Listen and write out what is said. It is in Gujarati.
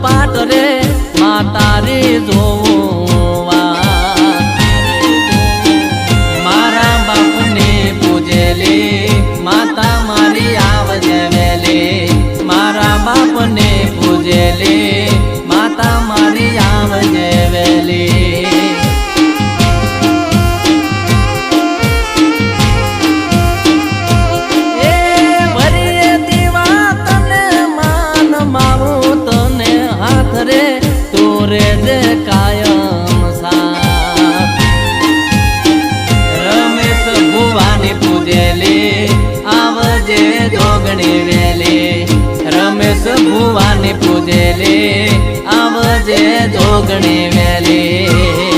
પાટ રે માતારી જોવા મારા બાપને પૂજેલી માતા મારી આવજે વેલી મારા બાપને પૂજેલી માતા મારી આવજે વેલી રે દે કાયમ સાથ રમેશ ભુવાની પૂજેલી આવજે જોગણી વેલી રમેશ ભુવાની પૂજેલી આવજે જોગણી વેલી